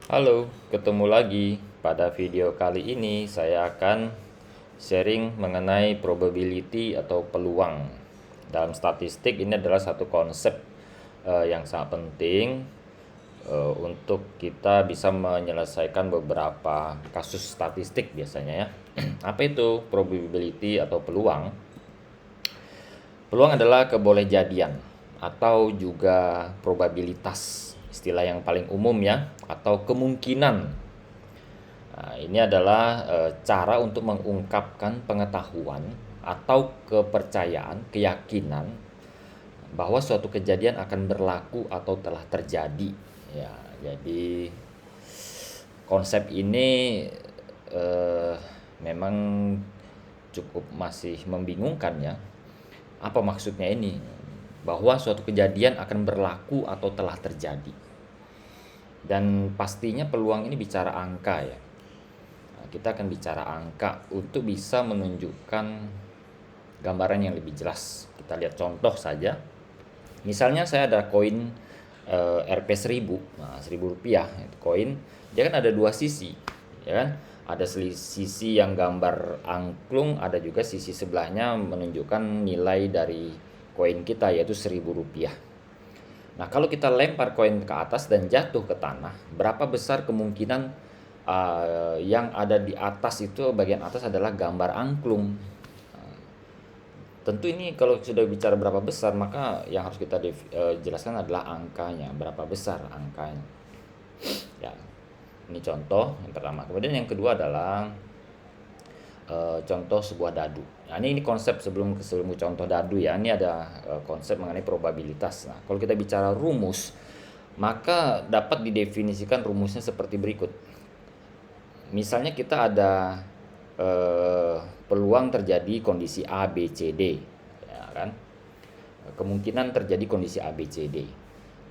Halo, ketemu lagi. Pada video kali ini saya akan sharing mengenai probability atau peluang. Dalam statistik ini adalah satu konsep yang sangat penting untuk kita bisa menyelesaikan beberapa kasus statistik biasanya ya. Apa itu probability atau peluang? Peluang adalah kebolehjadian atau juga probabilitas, istilah yang paling umum ya, atau kemungkinan. Nah, ini adalah cara untuk mengungkapkan pengetahuan atau kepercayaan, keyakinan bahwa suatu kejadian akan berlaku atau telah terjadi. Ya, jadi konsep ini eh, memang cukup masih membingungkan ya. Apa maksudnya ini? Bahwa suatu kejadian akan berlaku atau telah terjadi. Dan pastinya peluang ini bicara angka ya. Nah, kita akan bicara angka untuk bisa menunjukkan gambaran yang lebih jelas. Kita lihat contoh saja. Misalnya saya ada koin Rp 1000, nah 1000 rupiah itu koin. Dia kan ada dua sisi, ya kan? Ada sisi yang gambar angklung, ada juga sisi sebelahnya menunjukkan nilai dari koin kita yaitu 1000 rupiah. Nah, kalau kita lempar koin ke atas dan jatuh ke tanah, berapa besar kemungkinan yang ada di atas itu, bagian atas adalah gambar angklung. Tentu ini kalau sudah bicara berapa besar, maka yang harus kita jelaskan adalah angkanya, berapa besar angkanya. Ya, ini contoh yang pertama. Kemudian yang kedua adalah contoh sebuah dadu. Nah, ini konsep sebelum contoh dadu ya. Ini ada konsep mengenai probabilitas. Nah, kalau kita bicara rumus, maka dapat didefinisikan rumusnya seperti berikut. Misalnya kita ada peluang terjadi kondisi A, B, C, D, ya kan? Kemungkinan terjadi kondisi A, B, C, D.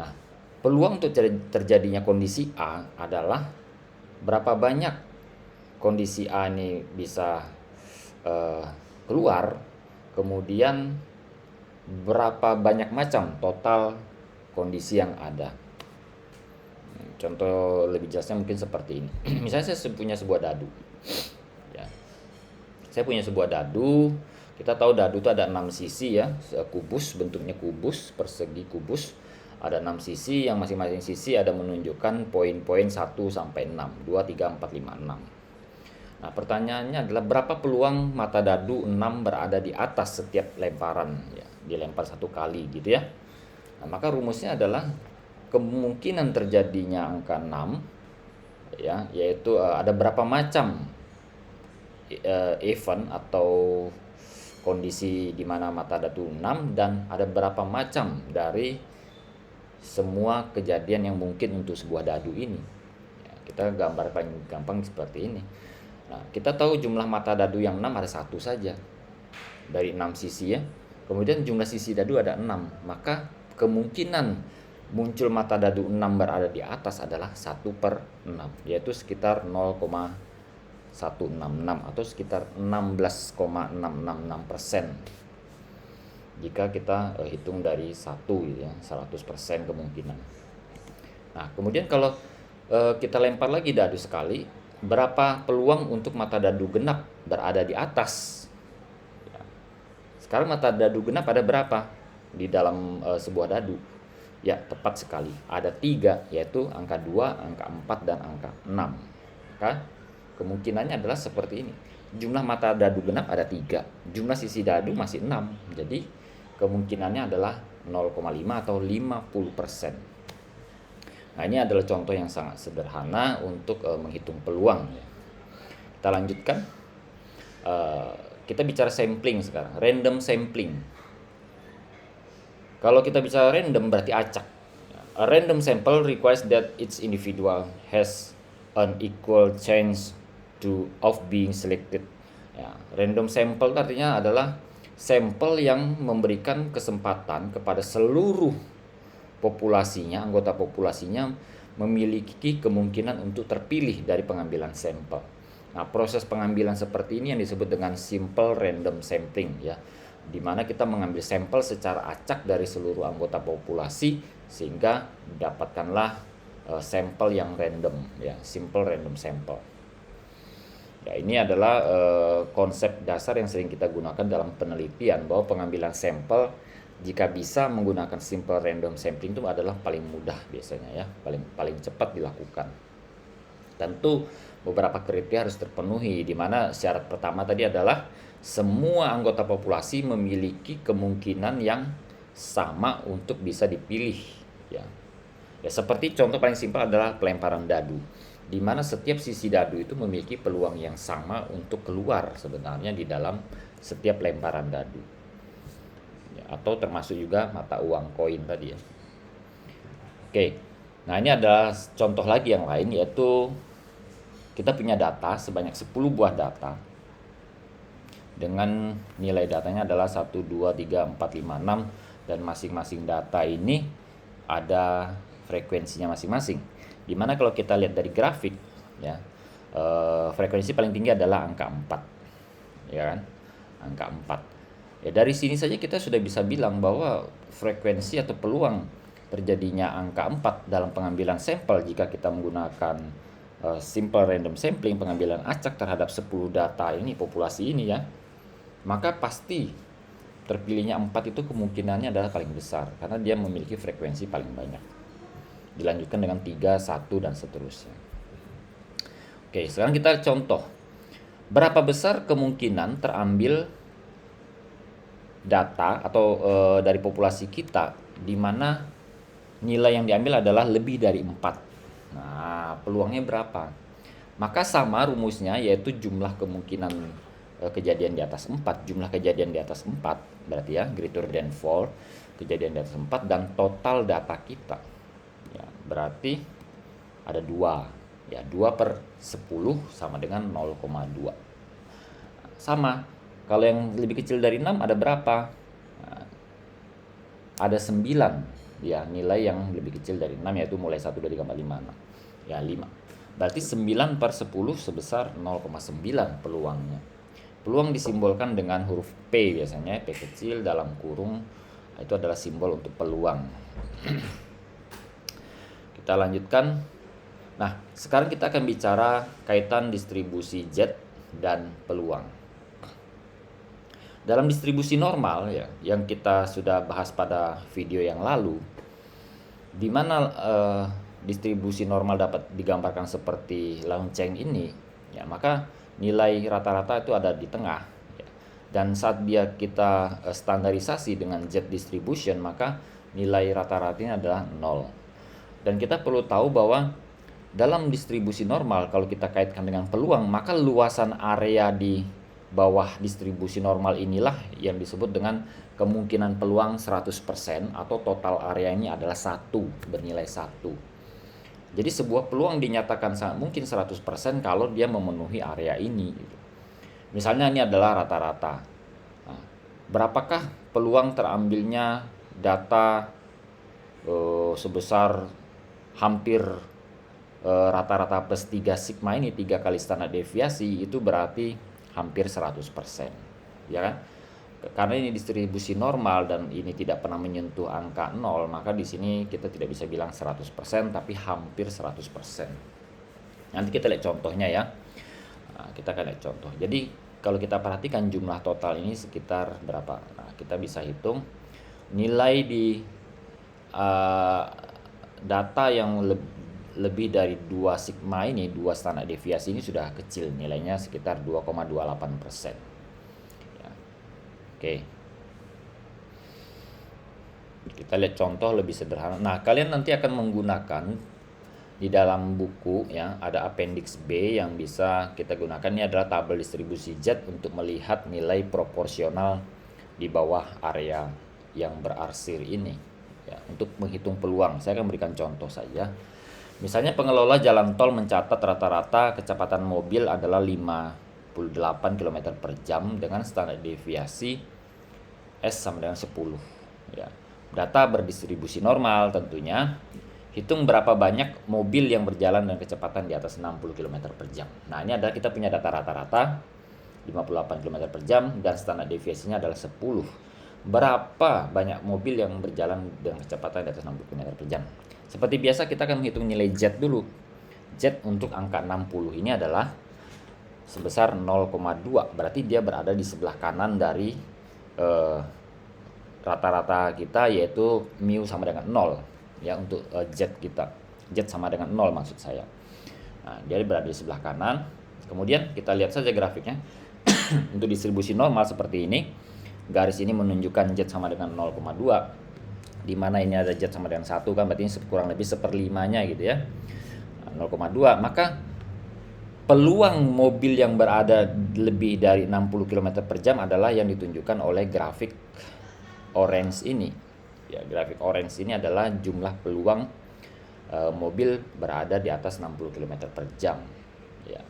Nah, peluang untuk terjadinya kondisi A adalah berapa banyak kondisi A ini bisa keluar, kemudian berapa banyak macam total kondisi yang ada. Contoh lebih jelasnya mungkin seperti ini. Misalnya saya punya sebuah dadu. Ya. Saya punya sebuah dadu. Kita tahu dadu itu ada 6 sisi ya, kubus, bentuknya kubus, persegi kubus. Ada 6 sisi, yang masing-masing sisi ada menunjukkan poin-poin 1 sampai 6, 2, 3, 4, 5, 6. Nah, pertanyaannya adalah berapa peluang mata dadu 6 berada di atas setiap lemparan ya, dilempar satu kali gitu ya. Nah, maka rumusnya adalah kemungkinan terjadinya angka 6 ya, yaitu ada berapa macam event atau kondisi di mana mata dadu 6 dan ada berapa macam dari semua kejadian yang mungkin untuk sebuah dadu ini. Ya, kita gambar paling gampang seperti ini. Nah, kita tahu jumlah mata dadu yang 6 ada satu saja dari 6 sisi ya. Kemudian jumlah sisi dadu ada 6. Maka kemungkinan muncul mata dadu 6 berada di atas adalah 1/6, yaitu sekitar 0,166 atau sekitar 16,666%. Jika kita hitung dari 1 gitu ya, 100% kemungkinan. Nah, kemudian kalau kita lempar lagi dadu sekali, berapa peluang untuk mata dadu genap berada di atas? Ya. Sekarang mata dadu genap ada berapa di dalam sebuah dadu? Ya, tepat sekali. Ada 3, yaitu angka 2, angka 4, dan angka 6. Maka kemungkinannya adalah seperti ini. Jumlah mata dadu genap ada 3, jumlah sisi dadu masih 6. Jadi kemungkinannya adalah 0,5 atau 50%. Nah, ini adalah contoh yang sangat sederhana untuk menghitung peluang. Kita lanjutkan. Kita bicara sampling sekarang, random sampling. Kalau kita bicara random berarti acak. A random sample requires that each individual has an equal chance of being selected. Ya, random sample artinya adalah sampel yang memberikan kesempatan kepada seluruh populasinya, anggota populasinya memiliki kemungkinan untuk terpilih dari pengambilan sampel. Nah, proses pengambilan seperti ini yang disebut dengan simple random sampling ya, di mana kita mengambil sampel secara acak dari seluruh anggota populasi sehingga dapatkanlah sampel yang random ya, simple random sample. Ya, ini adalah konsep dasar yang sering kita gunakan dalam penelitian, bahwa pengambilan sampel jika bisa menggunakan simple random sampling itu adalah paling mudah biasanya ya, paling cepat dilakukan. Tentu beberapa kriteria harus terpenuhi, di mana syarat pertama tadi adalah semua anggota populasi memiliki kemungkinan yang sama untuk bisa dipilih ya. Ya, seperti contoh paling simpel adalah pelemparan dadu, di mana setiap sisi dadu itu memiliki peluang yang sama untuk keluar sebenarnya di dalam setiap lemparan dadu. Ya, atau termasuk juga mata uang koin tadi ya. Oke. Nah, ini adalah contoh lagi yang lain, yaitu kita punya data sebanyak 10 buah data dengan nilai datanya adalah 1, 2, 3, 4, 5, 6, dan masing-masing data ini ada frekuensinya masing-masing. Dimana kalau kita lihat dari grafik ya, frekuensi paling tinggi adalah angka 4 ya kan, angka 4 ya. Dari sini saja kita sudah bisa bilang bahwa frekuensi atau peluang terjadinya angka 4 dalam pengambilan sampel jika kita menggunakan simple random sampling, pengambilan acak terhadap 10 data ini, populasi ini ya, maka pasti terpilihnya 4 itu kemungkinannya adalah paling besar karena dia memiliki frekuensi paling banyak. Dilanjutkan dengan 3, 1 dan seterusnya. Oke, sekarang kita contoh. Berapa besar kemungkinan terambil data atau dari populasi kita di mana nilai yang diambil adalah lebih dari 4. Nah, peluangnya berapa? Maka sama rumusnya, yaitu jumlah kemungkinan kejadian di atas 4, jumlah kejadian di atas 4 berarti ya, greater than 4, kejadian di atas 4, dan total data kita ya, berarti ada 2 ya, 2 per 10 sama dengan 0,2. Sama, kalau yang lebih kecil dari 6 ada berapa? Nah, ada 9 ya, nilai yang lebih kecil dari 6, yaitu mulai 1, 2, 3, 4, 5, 6 ya, 5. Berarti 9 per 10 sebesar 0,9 peluangnya. Peluang disimbolkan dengan huruf P biasanya, P kecil dalam kurung, itu adalah simbol untuk peluang. Kita lanjutkan. Nah, sekarang kita akan bicara kaitan distribusi Z dan peluang. Dalam distribusi normal ya, yang kita sudah bahas pada video yang lalu, di mana distribusi normal dapat digambarkan seperti lonceng ini ya, maka nilai rata-rata itu ada di tengah ya. Dan saat kita standarisasi dengan Z distribution, maka nilai rata-ratanya adalah 0. Dan kita perlu tahu bahwa dalam distribusi normal, kalau kita kaitkan dengan peluang, maka luasan area di bawah distribusi normal inilah yang disebut dengan kemungkinan peluang 100%, atau total area ini adalah 1, bernilai 1. Jadi sebuah peluang dinyatakan sangat mungkin 100% kalau dia memenuhi area ini gitu. Misalnya ini adalah rata-rata. Nah, berapakah peluang terambilnya data sebesar hampir rata-rata plus 3 sigma ini, 3 kali standar deviasi, itu berarti hampir 100% ya kan? Karena ini distribusi normal dan ini tidak pernah menyentuh angka 0, maka di sini kita tidak bisa bilang 100%, tapi hampir 100%. Nanti kita lihat contohnya ya. Nah, kita akan lihat contoh. Jadi kalau kita perhatikan jumlah total ini sekitar berapa? Nah, kita bisa hitung nilai di data yang lebih dari 2 sigma ini, 2 standar deviasi ini sudah kecil, nilainya sekitar 2,28%. Oke. Kita lihat contoh lebih sederhana. Nah, kalian nanti akan menggunakan di dalam buku ya, ada appendix B yang bisa kita gunakan. Ini adalah tabel distribusi Z untuk melihat nilai proporsional di bawah area yang berarsir ini ya, untuk menghitung peluang. Saya akan berikan contoh saja. Misalnya pengelola jalan tol mencatat rata-rata kecepatan mobil adalah 58 km per jam dengan standar deviasi S sama dengan 10 ya. Data berdistribusi normal tentunya. Hitung berapa banyak mobil yang berjalan dengan kecepatan di atas 60 km per jam. Nah, ini adalah kita punya data rata-rata 58 km per jam dan standar deviasinya adalah 10. berapa banyak mobil yang berjalan dengan kecepatan di atas 60 km per jam. Seperti biasa kita akan menghitung nilai Z dulu. Z untuk angka 60 ini adalah sebesar 0,2, berarti dia berada di sebelah kanan dari rata-rata kita, yaitu mu sama dengan 0 ya untuk Z kita. Z sama dengan 0 maksud saya. Nah, dia berada di sebelah kanan. Kemudian kita lihat saja grafiknya. Untuk distribusi normal seperti ini, garis ini menunjukkan Z sama dengan 0,2, di mana ini ada Z sama dengan 1 kan, berarti ini kurang lebih seperlimanya gitu ya. 0,2, maka peluang mobil yang berada lebih dari 60 km per jam adalah yang ditunjukkan oleh grafik orange ini. Ya, grafik orange ini adalah jumlah peluang mobil berada di atas 60 km per jam. Ya.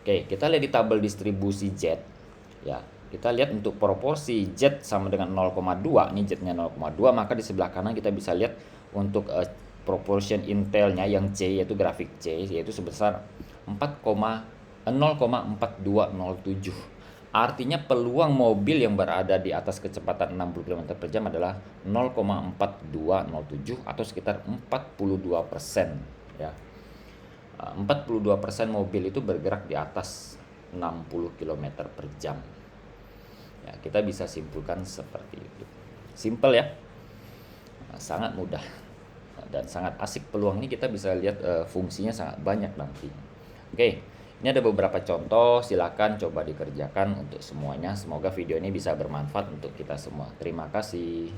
Oke, kita lihat di tabel distribusi Z. Ya, kita lihat untuk proporsi Z sama dengan 0,2, ini Z-nya 0,2, maka di sebelah kanan kita bisa lihat untuk proportion intelnya yang C, yaitu grafik C, yaitu sebesar 0,4207. Artinya peluang mobil yang berada di atas kecepatan 60 km per jam adalah 0,4207 atau sekitar 42%. Ya. 42% mobil itu bergerak di atas 60 km per jam. Ya, kita bisa simpulkan seperti itu. Simple ya. Sangat mudah dan sangat asik. Peluang ini kita bisa lihat fungsinya sangat banyak nanti. Oke, ini ada beberapa contoh, silakan coba dikerjakan untuk semuanya. Semoga video ini bisa bermanfaat untuk kita semua. Terima kasih.